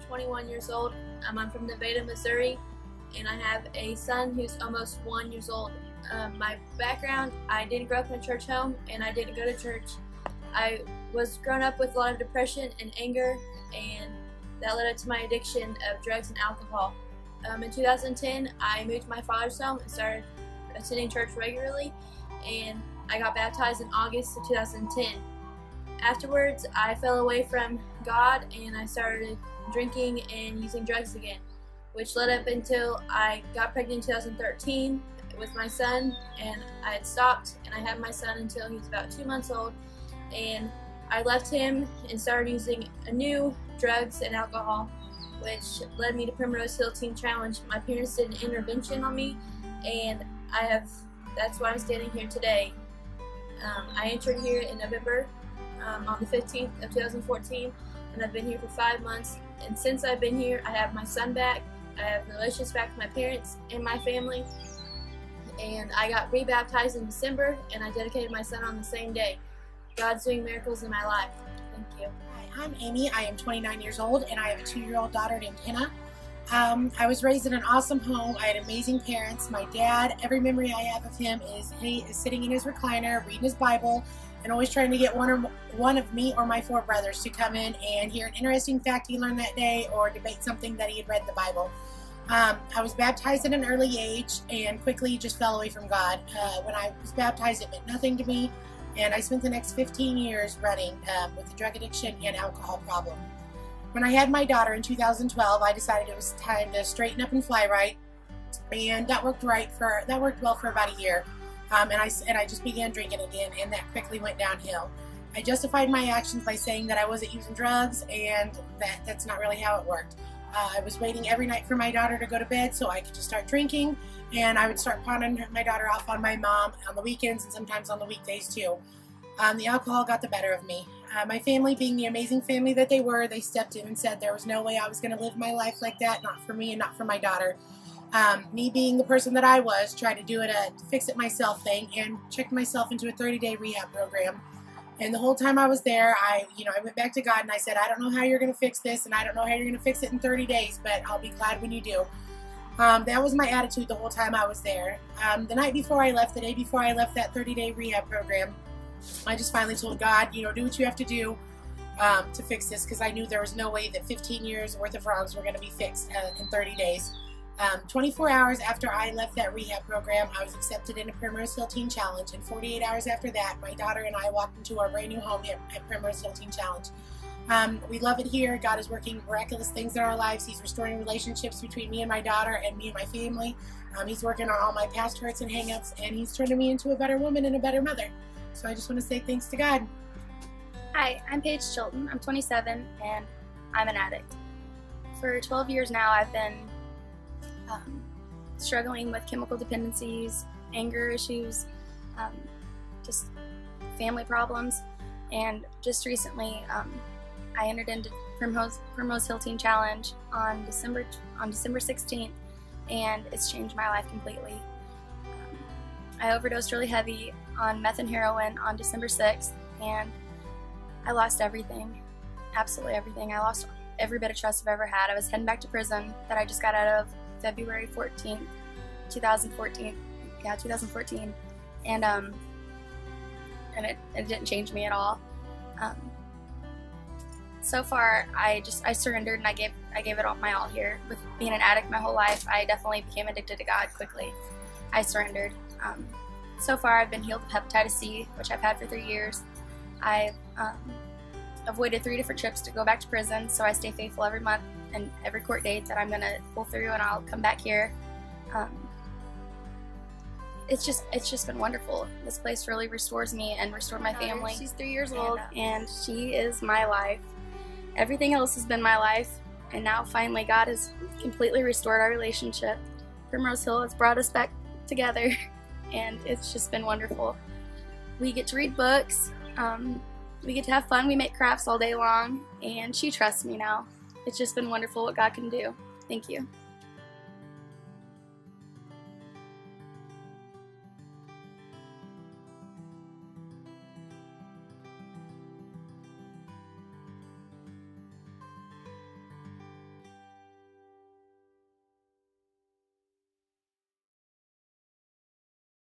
21 years old. I'm from Nevada, Missouri, and I have a son who's almost 1 year old. My background, I didn't grow up in a church home, and I didn't go to church. I was grown up with a lot of depression and anger, and that led up to my addiction of drugs and alcohol. In 2010, I moved to my father's home and started attending church regularly, and I got baptized in August of 2010. Afterwards, I fell away from God and I started drinking and using drugs again, which led up until I got pregnant in 2013 with my son, and I had stopped, and I had my son until he was about 2 months old, and I left him and started using new drugs and alcohol, which led me to Primrose Hill Teen Challenge. My parents did an intervention on me, and that's why I'm standing here today. I entered here in November on the 15th of 2014, and I've been here for 5 months, and since I've been here, I have my son back, I have relationships back with my parents and my family, and I got rebaptized in December, and I dedicated my son on the same day. God's doing miracles in my life. Thank you. Hi, I'm Amy. I am 29 years old, and I have a 2-year-old daughter named Hannah. I was raised in an awesome home. I had amazing parents. My dad, every memory I have of him is he is sitting in his recliner, reading his Bible, and always trying to get one of me or my 4 brothers to come in and hear an interesting fact he learned that day or debate something that he had read in the Bible. I was baptized at an early age and quickly just fell away from God. When I was baptized, it meant nothing to me, and I spent the next 15 years running with a drug addiction and alcohol problem. When I had my daughter in 2012, I decided it was time to straighten up and fly right, and that worked well for about a year. And I just began drinking again, and that quickly went downhill. I justified my actions by saying that I wasn't using drugs, and that's not really how it worked. I was waiting every night for my daughter to go to bed so I could just start drinking, and I would start pawning my daughter off on my mom on the weekends and sometimes on the weekdays too. The alcohol got the better of me. My family, being the amazing family that they were, they stepped in and said there was no way I was going to live my life like that, not for me and not for my daughter. Me being the person that I was, tried to do a fix-it-myself thing and checked myself into a 30-day rehab program. And the whole time I was there, I went back to God and I said, I don't know how you're going to fix this, and I don't know how you're going to fix it in 30 days, but I'll be glad when you do. That was my attitude the whole time I was there. The night before I left, the day before I left that 30-day rehab program, I just finally told God, do what you have to do to fix this, because I knew there was no way that 15 years worth of wrongs were going to be fixed in 30 days. 24 hours after I left that rehab program, I was accepted into Primrose Hill Teen Challenge, and 48 hours after that, my daughter and I walked into our brand new home at Primrose Hill Teen Challenge. We love it here. God is working miraculous things in our lives. He's restoring relationships between me and my daughter and me and my family. He's working on all my past hurts and hang-ups, and he's turning me into a better woman and a better mother. So I just want to say thanks to God. Hi, I'm Paige Chilton. I'm 27 and I'm an addict. For 12 years now, I've been struggling with chemical dependencies, anger issues, just family problems, and just recently I entered into Primrose Hill Teen Challenge on December 16th, and it's changed my life completely. I overdosed really heavy on meth and heroin on December 6th, and I lost everything, absolutely everything. I lost every bit of trust I've ever had. I was heading back to prison that I just got out of February 14th, 2014. Yeah, 2014, and it didn't change me at all. So far, I surrendered, and I gave it all my all here. With being an addict my whole life, I definitely became addicted to God quickly. I surrendered. So far, I've been healed of hepatitis C, which I've had for 3 years. I've avoided 3 different trips to go back to prison, so I stay faithful every month and every court date that I'm going to pull through, and I'll come back here. It's just been wonderful. This place really restores me and restored my family. She's 3 years old, and she is my life. Everything else has been my life, and now finally God has completely restored our relationship. Primrose Hill has brought us back together, and it's just been wonderful. We get to read books, we get to have fun, we make crafts all day long, and she trusts me now. It's just been wonderful what God can do. Thank you.